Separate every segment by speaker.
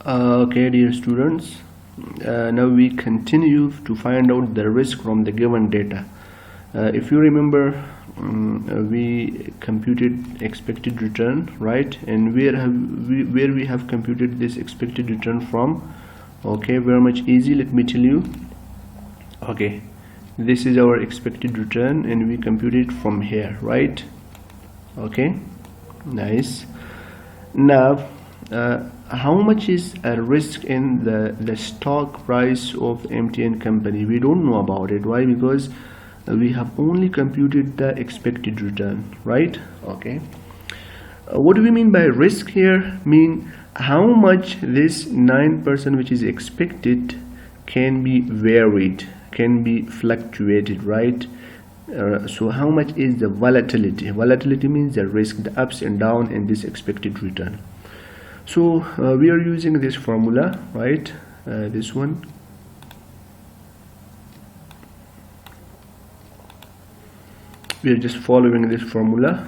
Speaker 1: Okay, dear students, now we continue to find out the risk from the given data. If you remember, we computed expected return, right? And where we have computed this expected return from? Okay, very much easy. Let me tell you. Okay, this is our expected return, and we computed from here, right? Okay, nice. Now, how much is a risk in the stock price of MTN company? We don't know about it. Why? Because we have only computed the expected return, right? Okay, what do we mean by risk here? Mean how much this 9% which is expected can be varied, can be fluctuated, right? So how much is the volatility? Volatility means the risk, the ups and down in this expected return. So we are using this formula, right? This one. We are just following this formula.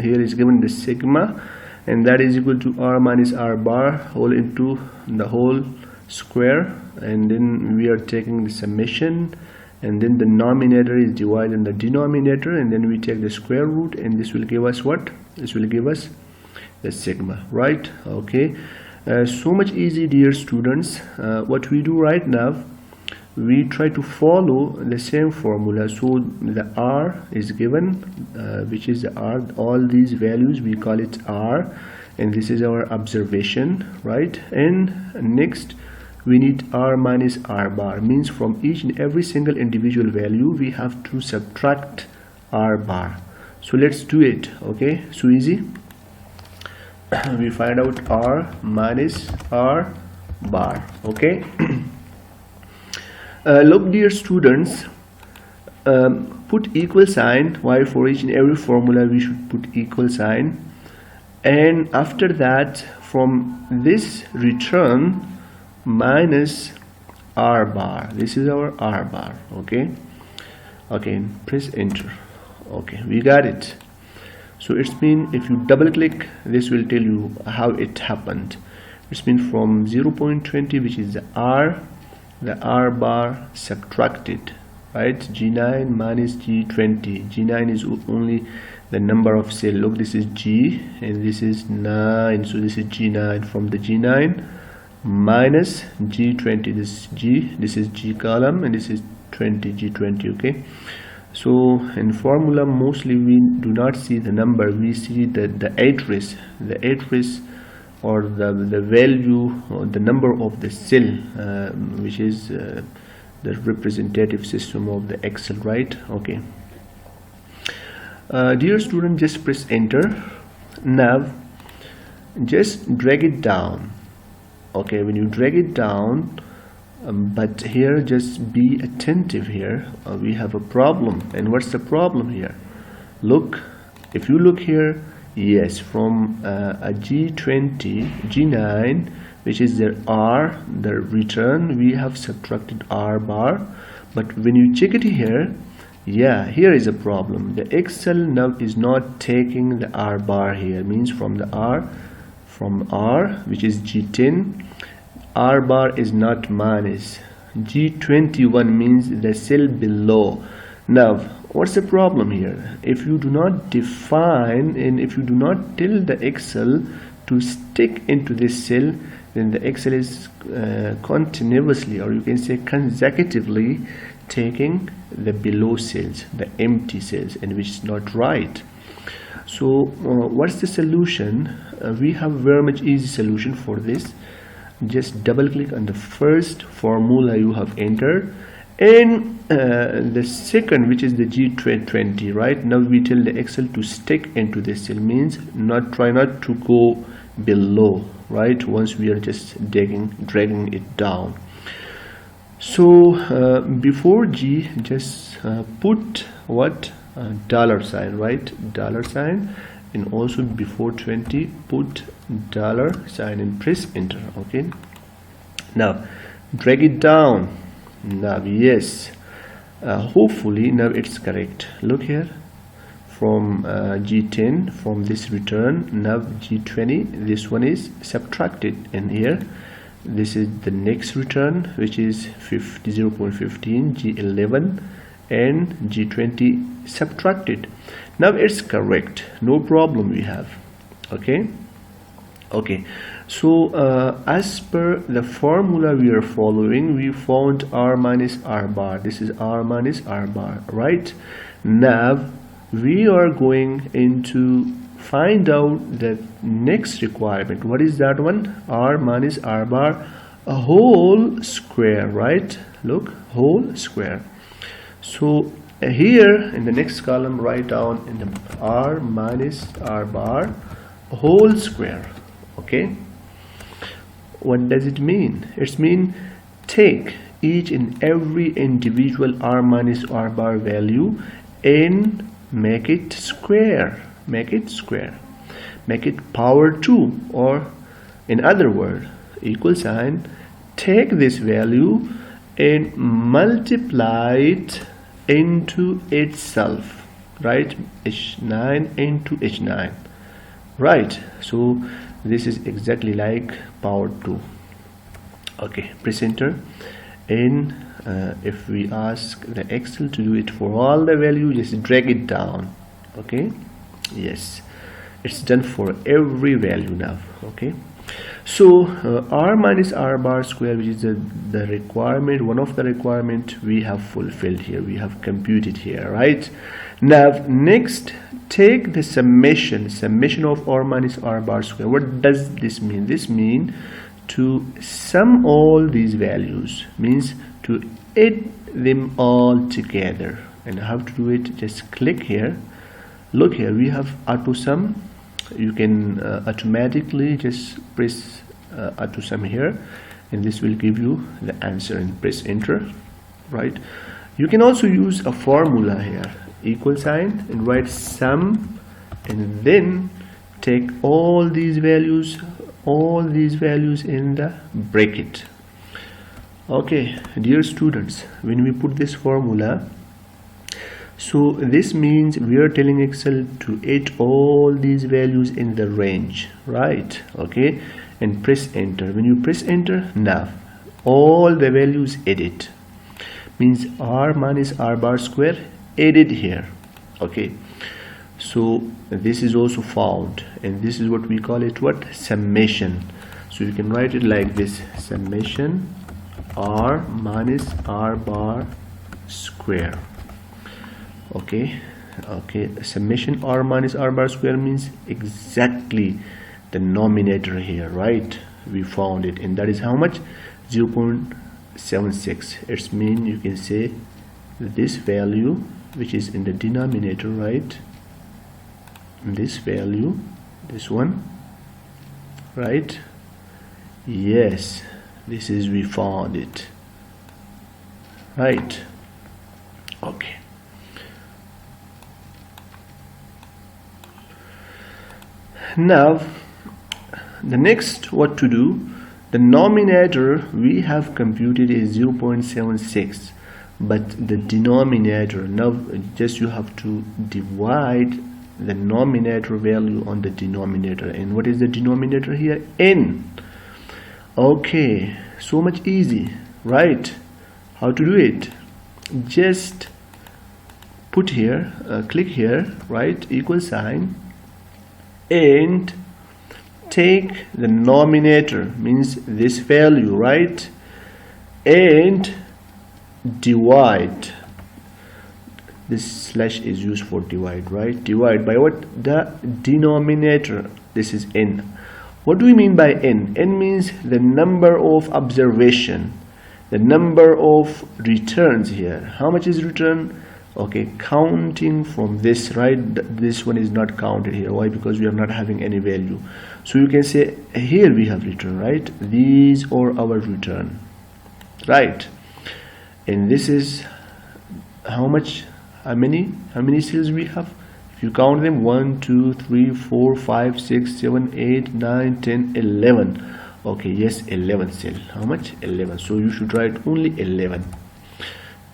Speaker 1: Here is given the sigma, and that is equal to r minus r bar whole into the whole square, and then we are taking the summation, and then the numerator is divided in the denominator, and then we take the square root, and this will give us what? This will give us the sigma, right? Okay, so much easy, dear students. What we do right now, we try to follow the same formula. So the r is given, which is r, all these values we call it r, and this is our observation, right? And next we need r minus r bar, means from each and every single individual value we have to subtract r bar. So let's do it. Okay, so easy. We find out r minus r bar. Okay. Look, dear students, put equal sign. Why? For each and every formula we should put equal sign, and after that from this return minus r bar. This is our r bar. Okay, okay, press enter. Okay, we got it. So it's mean if you double click, this will tell you how it happened. It's mean from 0.20, which is the r bar subtracted, right? G9 minus G20. G9 is only the number of cell. Look, this is G and this is 9, so this is G9. From the G9 minus G20, this is G, this is G column, and this is 20, G20. Okay, so in formula mostly we do not see the number, we see the address, or the value, or the number of the cell, which is the representative system of the Excel, right? Okay, dear student, just press enter. Now just drag it down. Okay, when you drag it down, but here just be attentive. Here we have a problem. And what's the problem here? Look, if you look here, yes, from a G20, G9, which is the r, the return, we have subtracted r bar. But when you check it here, yeah, here is a problem. The Excel now is not taking the r bar here, means from the r, which is G10, r bar is not minus. G21 means the cell below. Now what's the problem here? If you do not define, and if you do not tell the Excel to stick into this cell, then the Excel is continuously, or you can say consecutively, taking the below cells, the empty cells, and which is not right. So what's the solution? We have very much easy solution for this. Just double click on the first formula you have entered, and the second, which is the G20, right? Now we tell the Excel to stick into this cell, means try not to go below, right? Once we are just dragging it down. So before G, just put what? Dollar sign, right? Dollar sign, and also before 20 put dollar sign and press enter. Okay, now drag it down. Now yes, hopefully now it's correct. Look here, from G10 from this return. Now G20, this one is subtracted in here. This is the next return, which is 0.15, G11 and G20 subtracted. Now it's correct, no problem we have. Okay, so as per the formula we are following, we found R minus R bar. This is R minus R bar, right? Now we are going into find out the next requirement. What is that one? R minus R bar, a whole square, right? Look, whole square. So here in the next column, write down in the R minus R bar, a whole square. Okay, what does it mean? It means take each and every individual R minus R bar value and make it square. Make it power 2, or in other words, equal sign, take this value and multiply it into itself, right? H9 into H9, right? So this is exactly like power 2. Okay, press enter. And if we ask the Excel to do it for all the value, just drag it down. Okay, yes, it's done for every value now. Okay, so R minus R bar square, which is the requirement, one of the requirement we have fulfilled here, we have computed here, right? Now next, take the summation of R minus R bar square. What does this mean? This means to sum all these values, means to add them all together. And how to do it? Just click here. Look here, we have auto sum. You can automatically just press auto sum here, and this will give you the answer, and press enter, right? You can also use a formula here, equal sign, and write sum, and then take all these values in the bracket. Okay, dear students, when we put this formula, so this means we are telling Excel to add all these values in the range, right? Okay, and press enter. When you press enter, now all the values added, means R minus R bar square added here. Okay, so this is also found, and this is what we call it, what? Summation. So you can write it like this: summation R minus R bar square. Okay, summation R minus R bar square means exactly the nominator here, right? We found it, and that is how much? 0.76. It's mean you can say this value which is in the denominator, right? This value, this one, right? Yes, this is, we found it, right? Okay, now the next, what to do? The nominator we have computed is 0.76, but the denominator, now just you have to divide the nominator value on the denominator. And what is the denominator here? N. Okay, so much easy, right? How to do it? Just put here, click here, right, equal sign, and take the nominator, means this value, right, and divide. This slash is used for divide, right? Divide by what? The denominator. This is n. What do we mean by n? N means the number of observation, the number of returns here. How much is return? Okay, counting from this, right? This one is not counted here. Why? Because we are not having any value. So you can say here we have return, right? These are our return, right? And this is how much? How many cells we have? If you count them, 1 2 3 4 5 6 7 8 9 10 11. Okay, yes, 11 cell. How much? 11. So you should write only 11.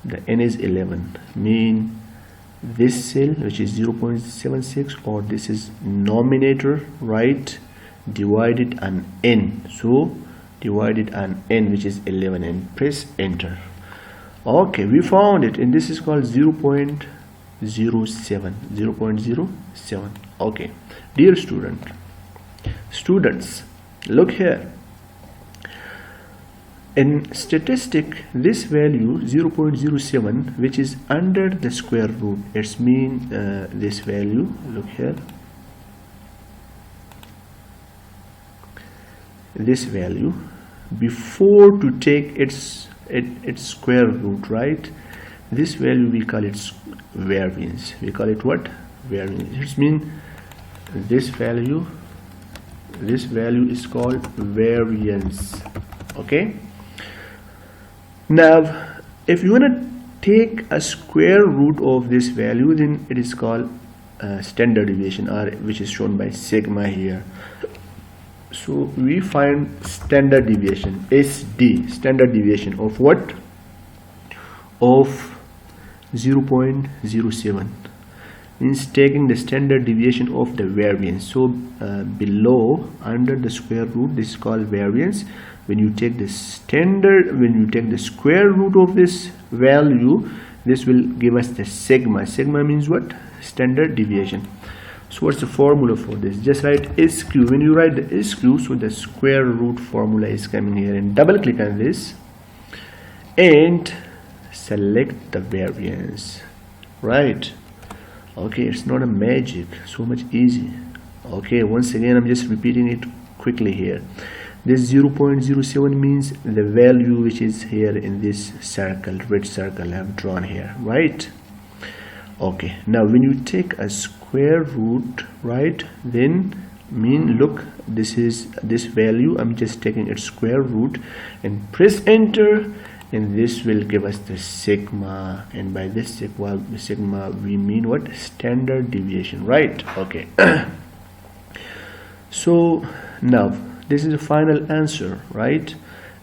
Speaker 1: The n is 11, mean this cell, which is 0.76, or this is nominator, right? Divided on n, so divided on n, which is 11, and press enter. Okay, we found it, and this is called 0.07. Okay, dear students, look here. In statistic, this value 0.07, which is under the square root, it's mean this value, look here, this value, before to take its square root, right? This value we call it variance. We call it what? Variance. It means this value is called variance. Okay. Now, if you want to take a square root of this value, then it is called standard deviation, or which is shown by sigma here. So we find standard deviation, SD, standard deviation of what? Of 0.07, means taking the standard deviation of the variance. So below, under the square root, this is called variance. When you take the square root of this value, this will give us the sigma. Sigma means what? Standard deviation. So what's the formula for this? Just write SQ. When you write the SQ, so the square root formula is coming here, and double click on this and select the variance, right? Okay, it's not a magic, so much easy. Okay, once again, I'm just repeating it quickly here. This 0.07 means the value which is here in this circle, red circle I have drawn here, right? Okay, now when you take a square root, right, then look, this is this value, I'm just taking its square root and press enter, and this will give us the sigma, and by this sigma we mean what? Standard deviation, right? Okay. So now this is the final answer, right?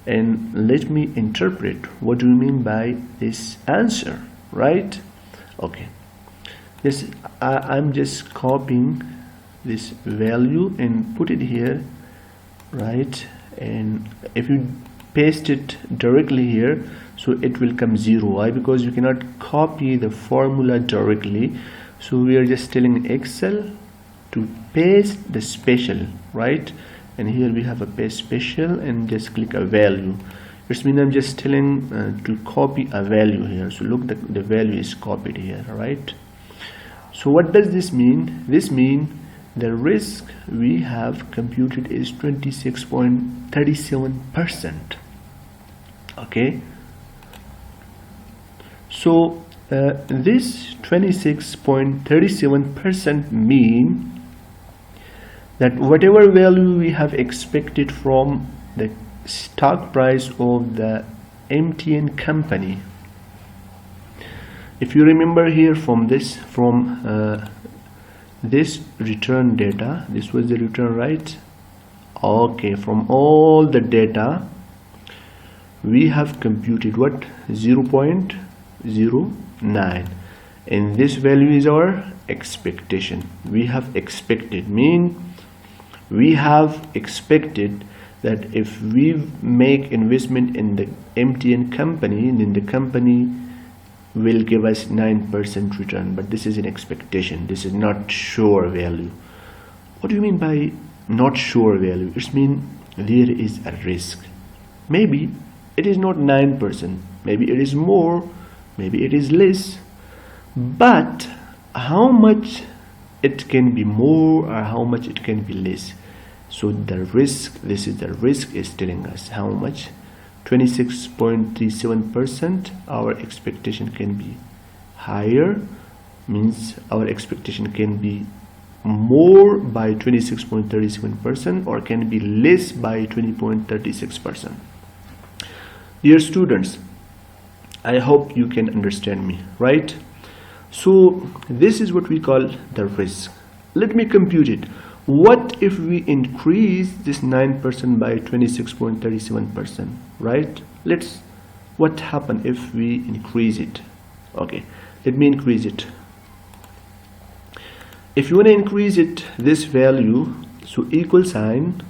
Speaker 1: And let me interpret what do you mean by this answer, right? Okay, this I'm just copying this value and put it here, right? And if you paste it directly here, so it will come 0. Why? Because you cannot copy the formula directly, so we are just telling Excel to paste the special, right? And here we have a paste special, and just click a value. It means I'm just telling to copy a value here. So look, the value is copied here, right? So what does this mean? This means the risk we have computed is 26.37%. Okay, so this 26.37% mean that whatever value we have expected from the stock price of the MTN company, if you remember here from this return data, this was the return, right? Okay, from all the data we have computed what? 0.09, and this value is our expectation. We have expected, mean we have expected that if we make investment in the MTN company, then the company will give us 9% return, but this is an expectation. This is not sure value. What do you mean by not sure value? It means there is a risk. Maybe it is not 9%, maybe it is more, maybe it is less, but how much it can be more or how much it can be less? So the risk, this is the risk, is telling us how much. 26.37%, our expectation can be higher, means our expectation can be more by 26.37% or can be less by 20.36%. Dear students, I hope you can understand me, right? So this is what we call the risk. Let me compute it. What if we increase this 9% by 26.37%, right? What happen if we increase it? Okay, let me increase it. If you want to increase it this value, so equal sign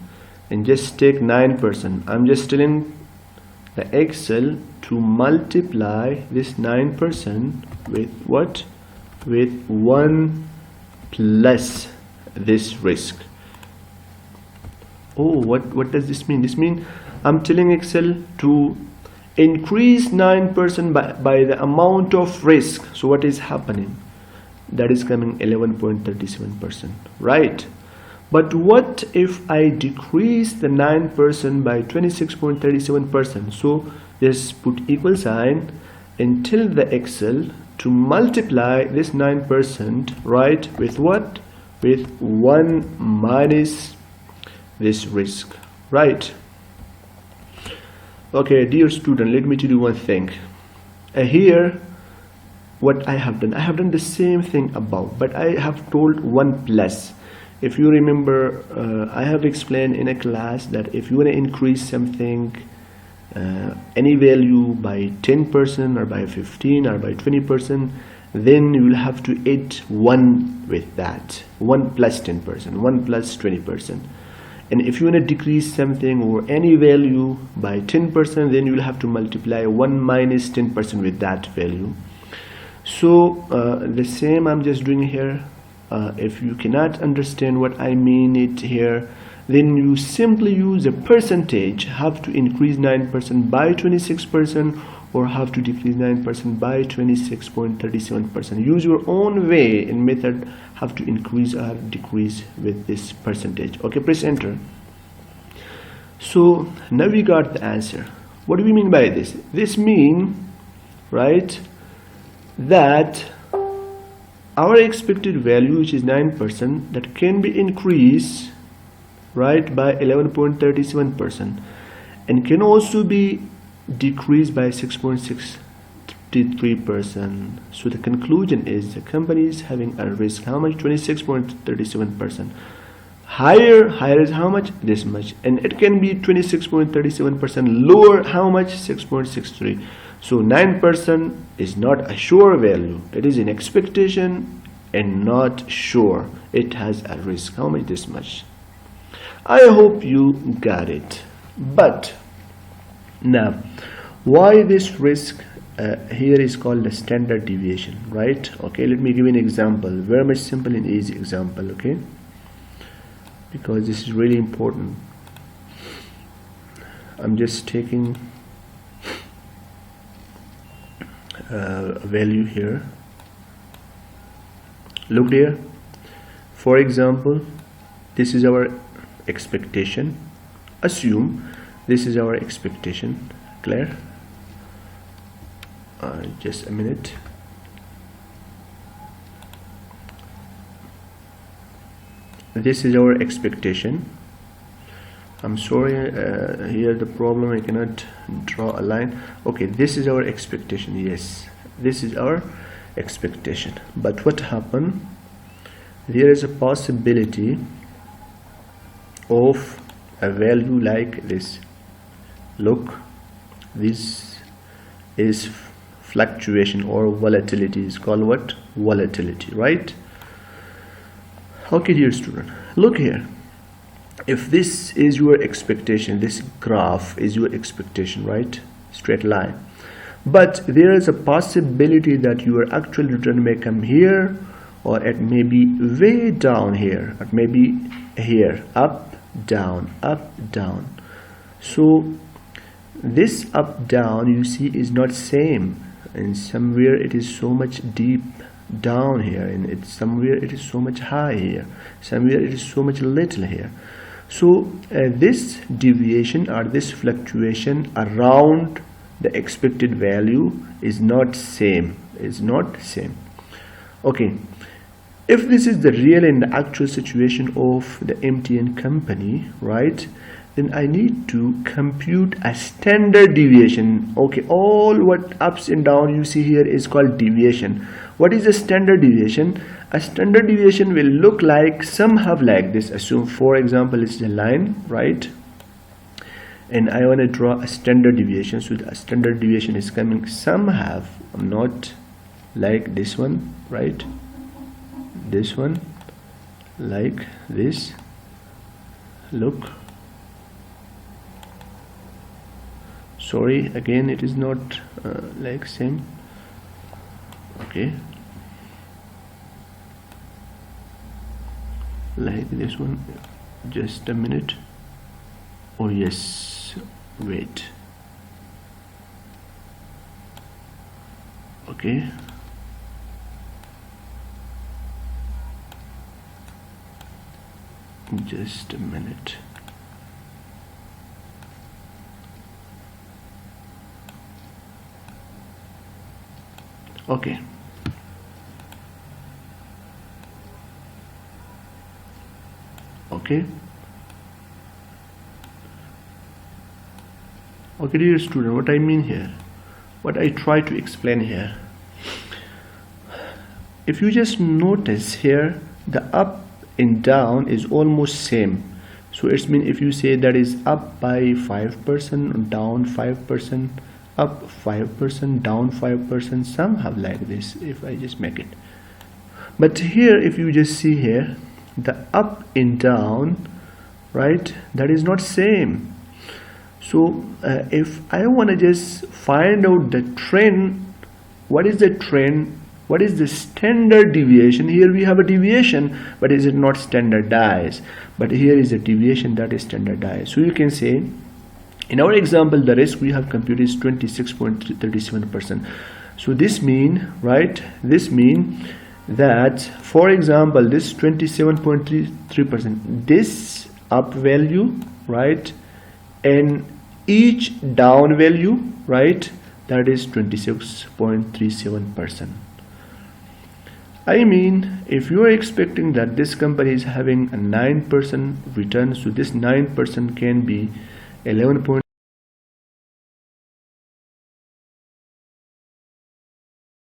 Speaker 1: and just take 9%. I'm just telling the Excel to multiply this 9% with what? With 1 plus this risk. Oh, what does this mean? This means I'm telling Excel to increase 9% by the amount of risk. So what is happening? That is coming 11.37%, right? But what if I decrease the 9% by 26.37%? So just put equal sign and tell the Excel to multiply this 9%, right, with what? With 1 minus this risk, right? Okay, dear student, let me tell you one thing. Here what I have done the same thing above, but I have told 1 plus. If you remember, I have explained in a class that if you want to increase something, any value by 10% or by 15 or by 20%, then you will have to add 1 with that. 1 plus 10%, 1 plus 20%. And if you want to decrease something or any value by 10%, then you will have to multiply 1 minus 10% with that value. So the same I'm just doing here. If you cannot understand what I mean it here, then you simply use a percentage. Have to increase 9% by 26% or have to decrease 9% by 26.37%. Use your own way in method. Have to increase or decrease with this percentage. Okay, press enter. So now we got the answer. What do we mean by this? This means, right, that our expected value, which is 9%, that can be increased, right, by 11.37% and can also be decreased by 6.63%. So the conclusion is the company is having a risk. How much? 26.37%. Higher is how much? This much. And it can be 26.37%. Lower, how much? 6.63. So 9% is not a sure value. It is an expectation and not sure. It has a risk. How much? This much. I hope you got it. But now, why this risk here is called the standard deviation, right? Okay, let me give you an example. Very much simple and easy example, okay? Because this is really important. I'm just taking a value here. Look there. For example, this is our expectation. Assume this is our expectation. Clear? Just a minute. This is our expectation. I'm sorry, here the problem, I cannot draw a line. Okay, this is our expectation. Yes, this is our expectation. But what happened? There is a possibility of a value like this. Look, this is fluctuation or volatility. Is called what? Volatility, right? Okay, dear student, look here. If this is your expectation, this graph is your expectation, right? Straight line. But there is a possibility that your actual return may come here, or it may be way down here, or maybe here, up, down, up, down. So this up, down, you see, is not same. And somewhere it is so much deep down here, and it's somewhere it is so much high here, somewhere it is so much little here. So this deviation or this fluctuation around the expected value is not same. Okay, if this is the real and the actual situation of the MTN company, right, then I need to compute a standard deviation. Okay, all what ups and down you see here is called deviation. What is a standard deviation? A standard deviation will look like somehow like this. Assume, for example, it's a line, right? And I want to draw a standard deviation. So the standard deviation is coming somehow, not like this one, right? This one, like this. Look, sorry, again it is not like same. Okay, like this one. Just a minute. Oh yes, wait. Okay, just a minute. Okay, okay, okay, dear student, what I mean here, what I try to explain here, if you just notice here, the up and down is almost same. So it's mean if you say that is up by 5%, down 5%, up 5%, down 5%, somehow like this, if I just make it. But here, if you just see here, the up and down, right, that is not same. So if I want to just find out the trend, what is the trend, what is the standard deviation? Here we have a deviation, but is it not standardized? But here is a deviation that is standardized. So you can say, in our example, the risk we have computed is 26.37%. So this mean, right, this mean that, for example, this 27.33%, this up value, right, and each down value, right, that is 26.37%. I mean, if you are expecting that this company is having a 9% return, so this 9% can be 11.